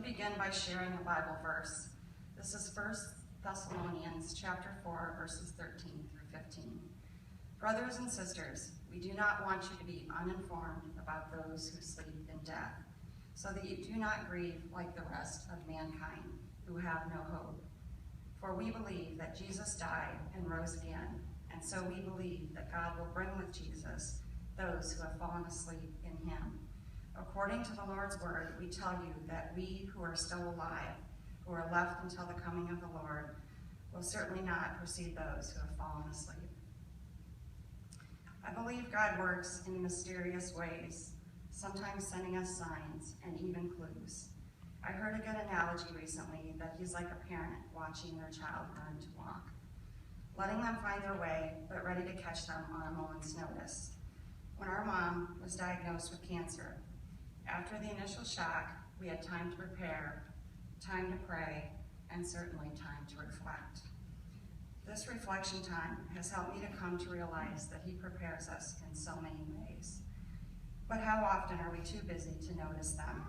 begin by sharing a Bible verse. This is 1 Thessalonians chapter 4, verses 13 through 15. Brothers and sisters, we do not want you to be uninformed about those who sleep in death, so that you do not grieve like the rest of mankind who have no hope. For we believe that Jesus died and rose again, and so we believe that God will bring with Jesus those who have fallen asleep in him. According to the Lord's word, we tell you that we who are still alive, who are left until the coming of the Lord, will certainly not precede those who have fallen asleep. I believe God works in mysterious ways, sometimes sending us signs and even clues. I heard a good analogy recently that he's like a parent watching their child learn to walk, letting them find their way, but ready to catch them on a moment's notice. When our mom was diagnosed with cancer, after the initial shock, we had time to prepare, time to pray, and certainly time to reflect. This reflection time has helped me to come to realize that he prepares us in so many ways. But how often are we too busy to notice them?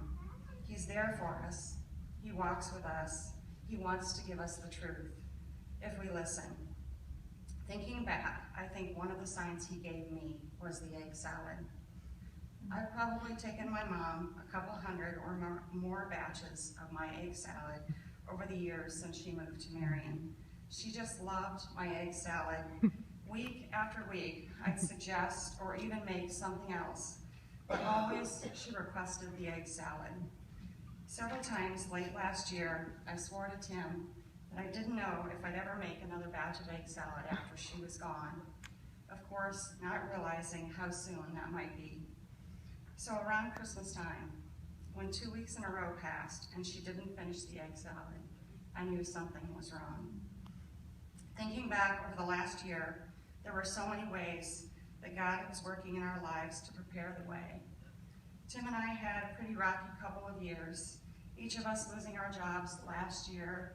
He's there for us. He walks with us. He wants to give us the truth, if we listen. Thinking back, I think one of the signs he gave me was the egg salad. I've probably taken my mom a couple hundred or more batches of my egg salad over the years since she moved to Marion. She just loved my egg salad. Week after week, I'd suggest or even make something else, but always she requested the egg salad. Several times late last year, I swore to Tim that I didn't know if I'd ever make another batch of egg salad after she was gone. Of course, not realizing how soon that might be. So around Christmas time, when 2 weeks in a row passed and she didn't finish the egg salad, I knew something was wrong. Thinking back over the last year, there were so many ways that God was working in our lives to prepare the way. Tim and I had a pretty rocky couple of years, each of us losing our jobs last year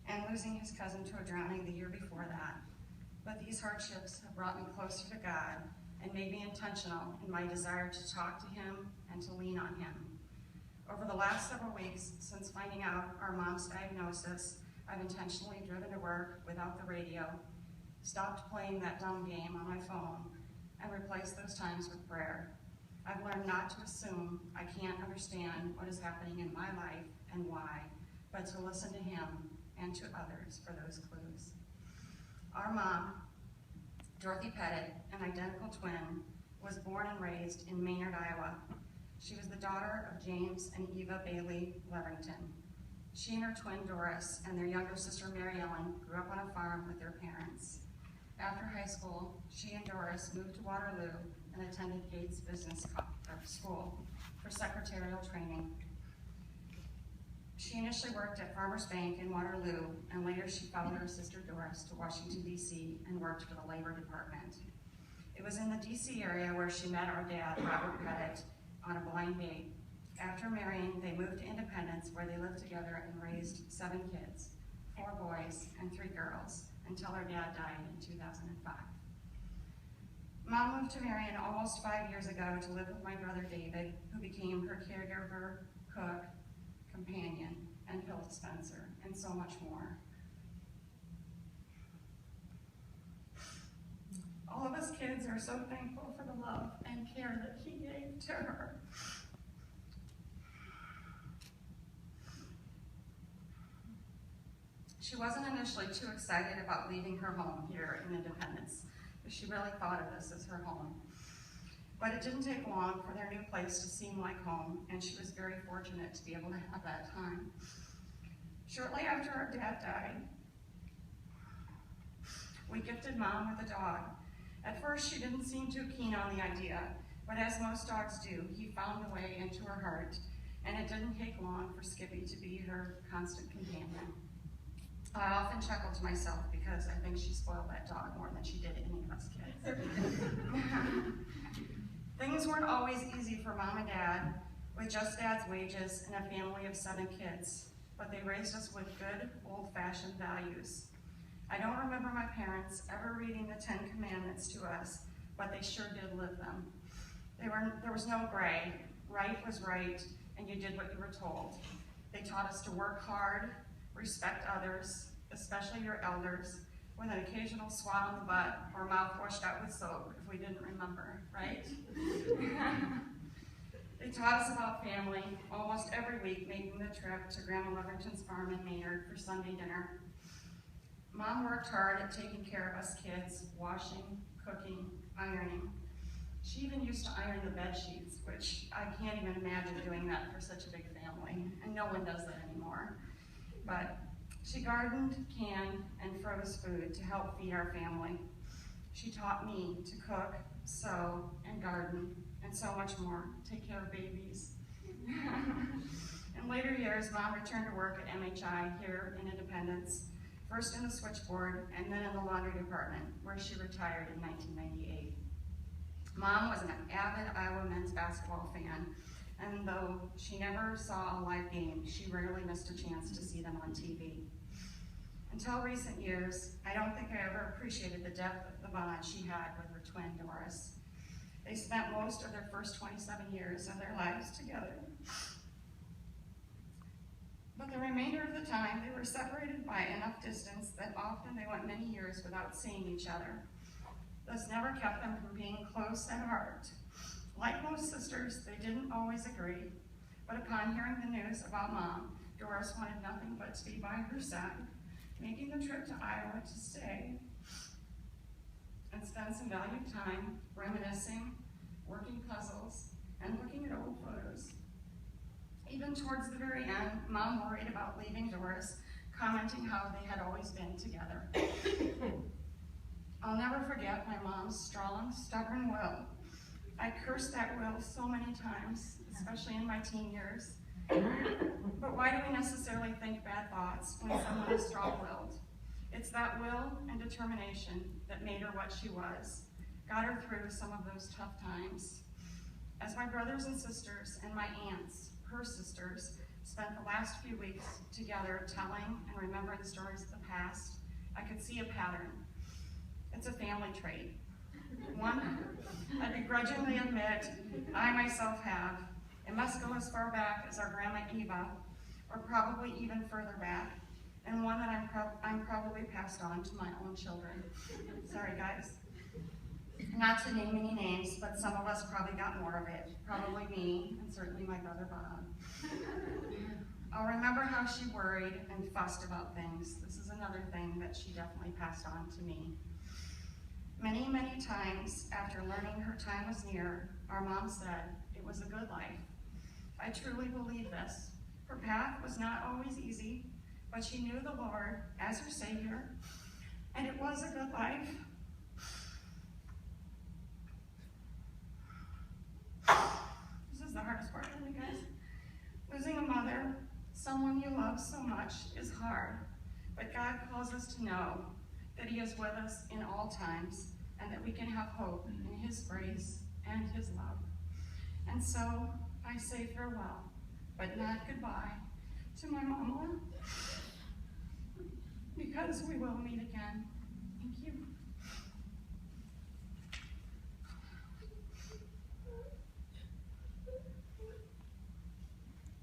and losing his cousin to a drowning the year before that. But these hardships have brought me closer to God and made me intentional in my desire to talk to him and to lean on him. Over the last several weeks, since finding out our mom's diagnosis, I've intentionally driven to work without the radio, stopped playing that dumb game on my phone, and replaced those times with prayer. I've learned not to assume I can't understand what is happening in my life and why, but to listen to him and to others for those clues. Our mom, Dorothy Pettit, an identical twin, was born and raised in Maynard, Iowa. She was the daughter of James and Eva Bailey Levington. She and her twin Doris and their younger sister Mary Ellen grew up on a farm with their parents. After high school, she and Doris moved to Waterloo and attended Gates Business School for secretarial training. She initially worked at Farmers Bank in Waterloo, and later she followed her sister Doris to Washington, D.C. and worked for the Labor Department. It was in the D.C. area where she met our dad, Robert Pettit, on a blind date. After marrying, they moved to Independence, where they lived together and raised 7 kids, 4 boys and 3 girls, until her dad died in 2005. Mom moved to Marion almost 5 years ago to live with my brother David, who became her caregiver, cook, companion, and pill dispenser, and so much more. All of us kids are so thankful for the love and care that he gave to her. She wasn't initially too excited about leaving her home here in Independence, but she really thought of this as her home. But it didn't take long for their new place to seem like home, and she was very fortunate to be able to have that time. Shortly after our dad died, we gifted Mom with a dog. At first, she didn't seem too keen on the idea, but as most dogs do, he found a way into her heart, and it didn't take long for Skippy to be her constant companion. I often chuckle to myself because I think she spoiled that dog more than she did any of us kids. Things weren't always easy for Mom and Dad, with just Dad's wages and a family of 7 kids, but they raised us with good, old-fashioned values. I don't remember my parents ever reading the 10 Commandments to us, but they sure did live them. There was no gray. Right was right, and you did what you were told. They taught us to work hard, respect others, especially your elders, with an occasional swat on the butt or mouth washed out with soap if we didn't remember, right? They taught us about family, almost every week making the trip to Grandma Levington's farm in Maynard for Sunday dinner. Mom worked hard at taking care of us kids, washing, cooking, ironing. She even used to iron the bed sheets, which I can't even imagine doing that for such a big family, and no one does that anymore. But she gardened, canned, and froze food to help feed our family. She taught me to cook, sew, and garden, and so much more, take care of babies. In later years, Mom returned to work at MHI here in Independence, first in the switchboard and then in the laundry department, where she retired in 1998. Mom was an avid Iowa men's basketball fan, and though she never saw a live game, she rarely missed a chance to see them on TV. Until recent years, I don't think I ever appreciated the depth of the bond she had with her twin, Doris. They spent most of their first 27 years of their lives together. But the remainder of the time, they were separated by enough distance that often they went many years without seeing each other. This never kept them from being close at heart. Like most sisters, they didn't always agree, but upon hearing the news about Mom, Doris wanted nothing but to be by her side, making the trip to Iowa to stay and spend some valued time reminiscing, working puzzles, and looking at old photos. Even towards the very end, Mom worried about leaving Doris, commenting how they had always been together. I'll never forget my mom's strong, stubborn will. I cursed that will so many times, especially in my teen years. But why do we necessarily think bad thoughts when someone is strong-willed? It's that will and determination that made her what she was, got her through some of those tough times. As my brothers and sisters and my aunts, her sisters, spent the last few weeks together telling and remembering stories of the past, I could see a pattern. It's a family trait. One I begrudgingly admit I myself have. It must go as far back as our Grandma Eva, or probably even further back, and one that I'm probably passed on to my own children. Sorry, guys. Not to name any names, but some of us probably got more of it. Probably me, and certainly my brother Bob. I'll remember how she worried and fussed about things. This is another thing that she definitely passed on to me. Many, many times after learning her time was near, our mom said it was a good life. I truly believe this. Her path was not always easy, but she knew the Lord as her Savior, and it was a good life. This is the hardest part for me, guys. Losing a mother, someone you love so much, is hard, but God calls us to know that He is with us in all times, and that we can have hope in His grace and His love. And so, I say farewell, but not goodbye, to my mama, because we will meet again.